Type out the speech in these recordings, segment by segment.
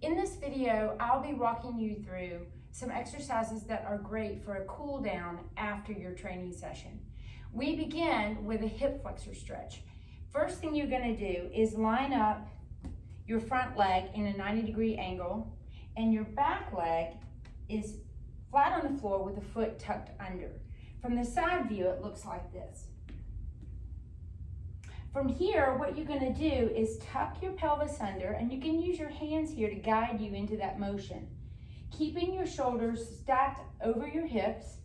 In this video, I'll be walking you through some exercises that are great for a cool down after your training session. We begin with a hip flexor stretch. First thing you're going to do is line up your front leg in a 90-degree angle, and your back leg is flat on the floor with the foot tucked under. From the side view, it looks like this. From here, what you're going to do is tuck your pelvis under, and you can use your hands here to guide you into that motion, keeping your shoulders stacked over your hips.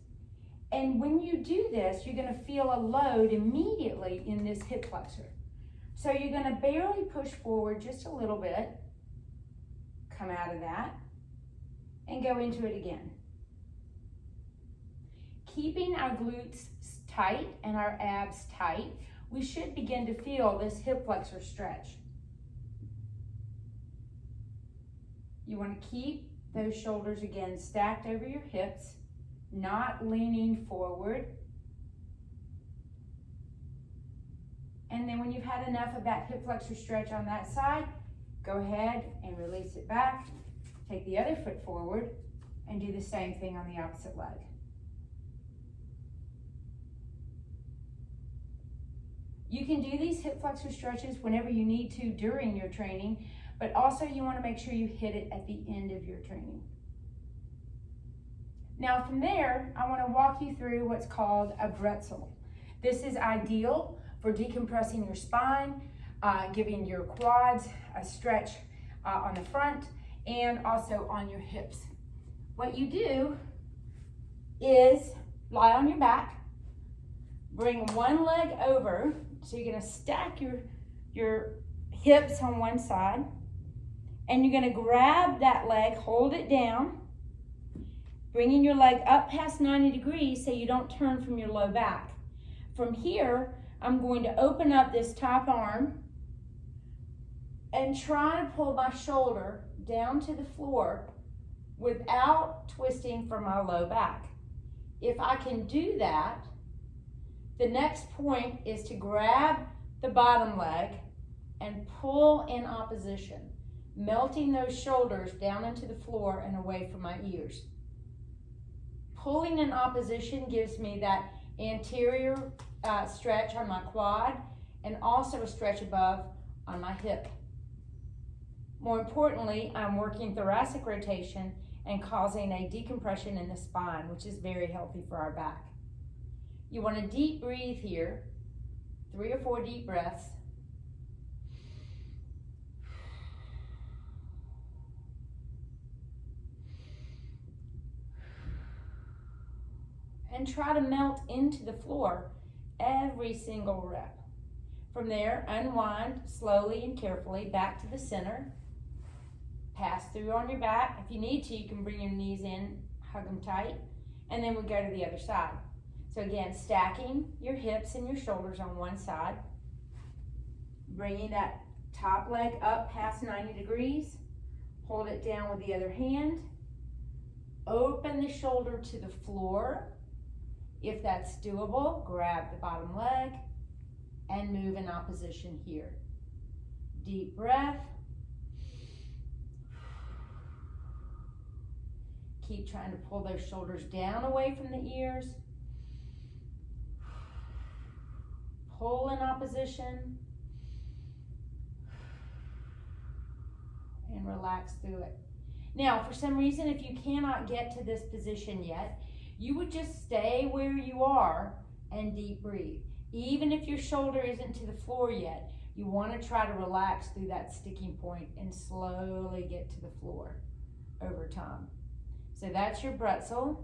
And when you do this, you're going to feel a load immediately in this hip flexor. So you're going to barely push forward just a little bit, come out of that, and go into it again. Keeping our glutes tight and our abs tight, we should begin to feel this hip flexor stretch. You want to keep those shoulders again stacked over your hips, not leaning forward. And then when you've had enough of that hip flexor stretch on that side, go ahead and release it back. Take the other foot forward and do the same thing on the opposite leg. You can do these hip flexor stretches whenever you need to during your training, but also you want to make sure you hit it at the end of your training. Now from there, I want to walk you through what's called a bretzel. This is ideal for decompressing your spine, giving your quads a stretch on the front and also on your hips. What you do is lie on your back, bring one leg over. So you're going to stack your hips on one side, and you're going to grab that leg, hold it down, bringing your leg up past 90 degrees so you don't turn from your low back. From here, I'm going to open up this top arm and try to pull my shoulder down to the floor without twisting from my low back. If I can do that, the next point is to grab the bottom leg and pull in opposition, melting those shoulders down into the floor and away from my ears. Pulling in opposition gives me that anterior stretch on my quad and also a stretch above on my hip. More importantly, I'm working thoracic rotation and causing a decompression in the spine, which is very healthy for our back. You want to deep breathe here, 3 or 4 deep breaths. And try to melt into the floor every single rep. From there, unwind slowly and carefully back to the center. Pass through on your back. If you need to, you can bring your knees in, hug them tight, and then we'll go to the other side. So again, stacking your hips and your shoulders on one side, bringing that top leg up past 90 degrees, hold it down with the other hand, open the shoulder to the floor. If that's doable, grab the bottom leg and move in opposition here. Deep breath. Keep trying to pull those shoulders down away from the ears. Pull in opposition and relax through it. Now, for some reason, if you cannot get to this position yet, you would just stay where you are and deep breathe. Even if your shoulder isn't to the floor yet, you want to try to relax through that sticking point and slowly get to the floor over time. So that's your bretzel.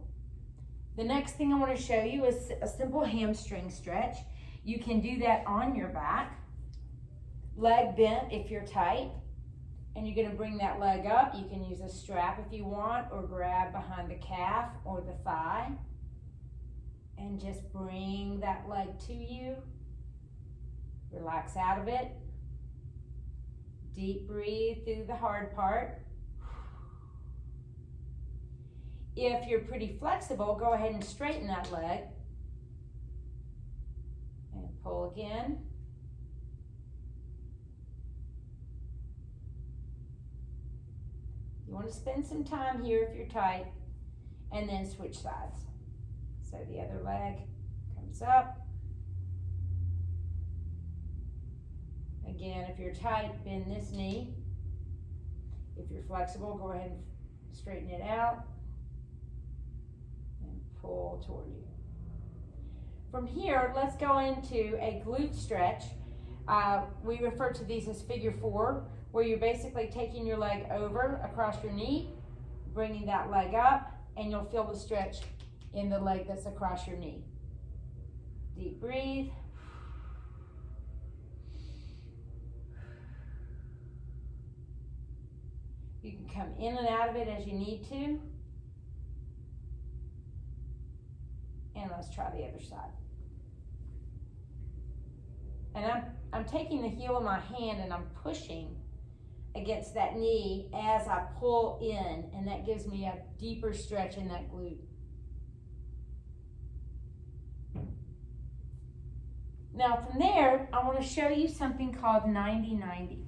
The next thing I want to show you is a simple hamstring stretch. You can do that on your back, leg bent if you're tight, and you're going to bring that leg up. You can use a strap if you want, or grab behind the calf or the thigh, and just bring that leg to you. Relax out of it. Deep breathe through the hard part. If you're pretty flexible, go ahead and straighten that leg. And pull again. want to spend some time here if you're tight, and then switch sides. So the other leg comes up. Again, if you're tight, bend this knee. If you're flexible, go ahead and straighten it out and pull toward you. From here, let's go into a glute stretch. We refer to these as figure 4, where you're basically taking your leg over across your knee, bringing that leg up, and you'll feel the stretch in the leg that's across your knee. Deep breathe. You can come in and out of it as you need to. And let's try the other side. And I'm taking the heel of my hand and I'm pushing against that knee as I pull in, and that gives me a deeper stretch in that glute. Now from there, I want to show you something called 90-90.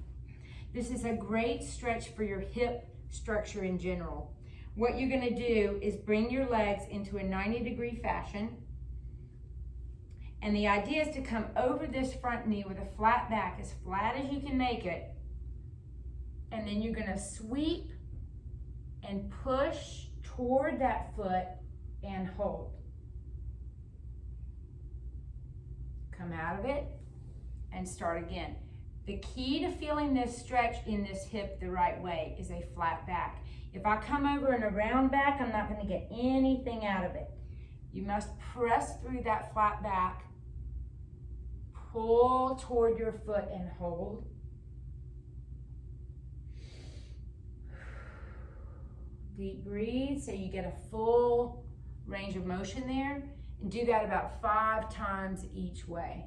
This is a great stretch for your hip structure in general. What you're going to do is bring your legs into a 90-degree fashion. And the idea is to come over this front knee with a flat back, as flat as you can make it. And then you're going to sweep and push toward that foot and hold. Come out of it and start again. The key to feeling this stretch in this hip the right way is a flat back. If I come over in a round back, I'm not going to get anything out of it. You must press through that flat back, pull toward your foot and hold. Deep breathe so you get a full range of motion there, and do that about 5 times each way.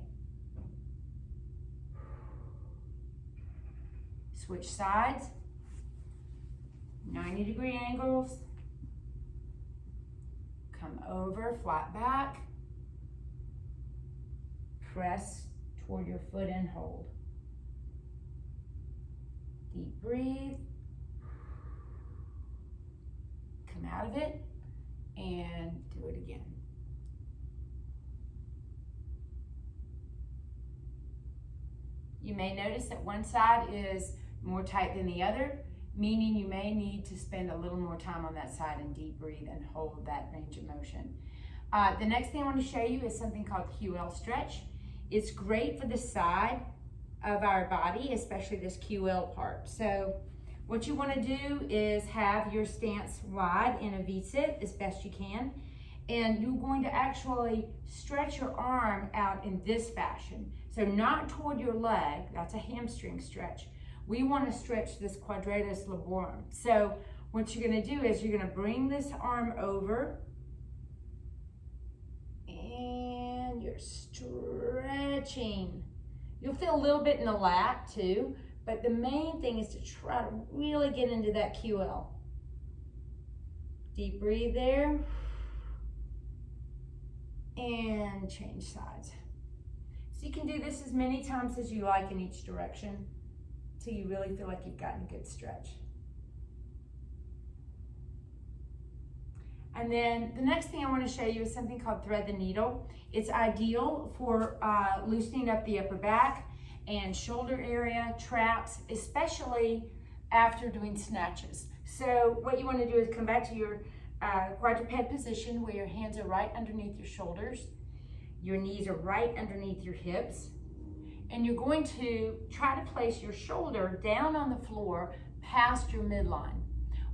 Switch sides, 90-degree angles, come over, flat back, press toward your foot and hold. Deep breathe, come out of it, and do it again. You may notice that one side is more tight than the other, meaning you may need to spend a little more time on that side and deep breathe and hold that range of motion. The next thing I want to show you is something called QL stretch. It's great for the side of our body, especially this QL part. So what you want to do is have your stance wide in a V-sit as best you can, and you're going to actually stretch your arm out in this fashion. So not toward your leg, that's a hamstring stretch. We want to stretch this quadratus laborum. So what you're going to do is you're going to bring this arm over and you're stretching. You'll feel a little bit in the lat too, but the main thing is to try to really get into that QL. Deep breathe there and change sides. So you can do this as many times as you like in each direction till you really feel like you've gotten a good stretch. And then the next thing I want to show you is something called thread the needle. It's ideal for loosening up the upper back and shoulder area, traps, especially after doing snatches. So what you want to do is come back to your quadruped position where your hands are right underneath your shoulders. Your knees are right underneath your hips. And you're going to try to place your shoulder down on the floor past your midline.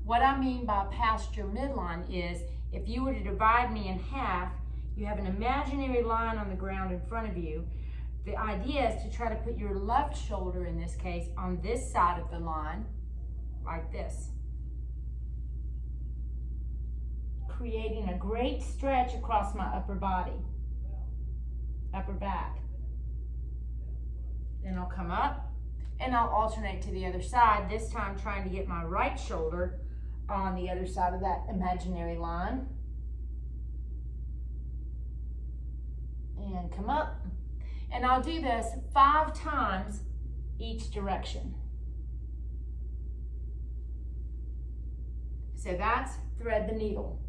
What I mean by past your midline is if you were to divide me in half, you have an imaginary line on the ground in front of you. The idea is to try to put your left shoulder, in this case, on this side of the line, like this. Creating a great stretch across my upper body, upper back. Then I'll come up and I'll alternate to the other side, this time trying to get my right shoulder on the other side of that imaginary line. And come up. And I'll do this 5 times each direction. So that's thread the needle.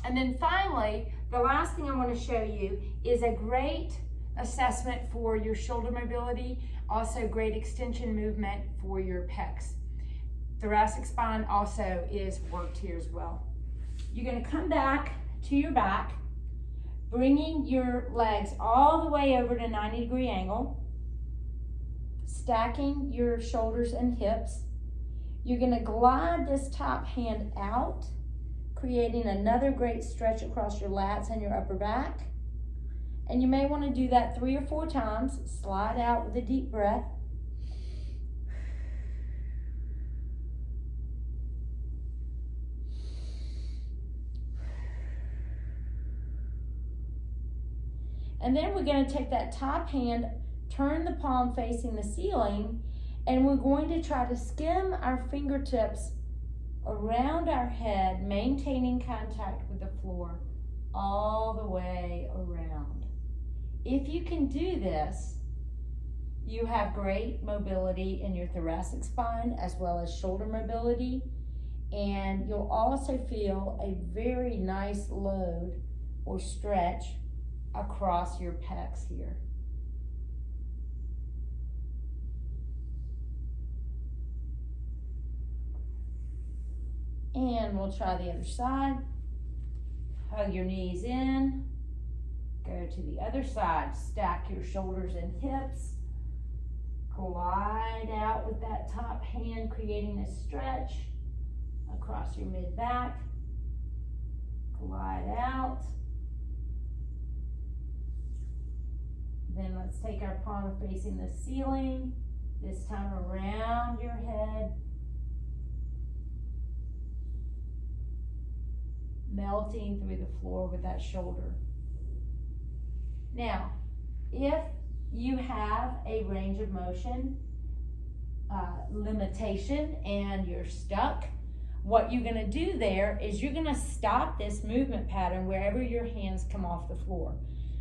And then finally, the last thing I want to show you is a great assessment for your shoulder mobility, also great extension movement for your pecs. Thoracic spine also is worked here as well. You're going to come back to your back, bringing your legs all the way over to 90-degree angle, stacking your shoulders and hips. You're going to glide this top hand out, creating another great stretch across your lats and your upper back. And you may want to do that 3 or 4 times. Slide out with a deep breath. And then we're going to take that top hand, turn the palm facing the ceiling, and we're going to try to skim our fingertips around our head, maintaining contact with the floor all the way around. If you can do this, you have great mobility in your thoracic spine as well as shoulder mobility, and you'll also feel a very nice load or stretch across your pecs here. And we'll try the other side. Hug your knees in. Go to the other side. Stack your shoulders and hips. Glide out with that top hand, creating a stretch across your mid-back. Glide out. Then let's take our palm facing the ceiling, this time around your head, melting through the floor with that shoulder. Now, if you have a range of motion limitation and you're stuck, what you're going to do there is you're going to stop this movement pattern wherever your hands come off the floor.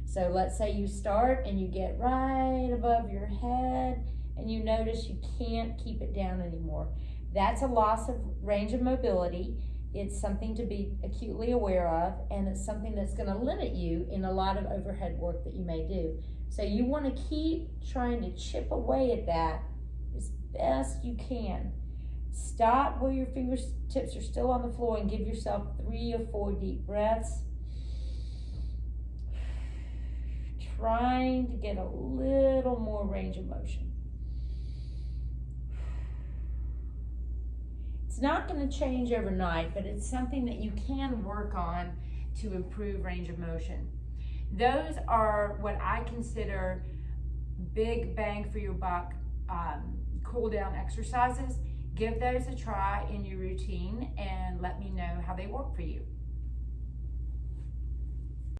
So let's say you start and you get right above your head and you notice you can't keep it down anymore. That's a loss of range of mobility. It's something to be acutely aware of, and it's something that's going to limit you in a lot of overhead work that you may do. So you want to keep trying to chip away at that as best you can. Stop where your fingertips are still on the floor and give yourself 3 or 4 deep breaths. Trying to get a little more range of motion. It's not going to change overnight, but it's something that you can work on to improve range of motion. Those are what I consider big bang for your buck cool down exercises. Give those a try in your routine and let me know how they work for you.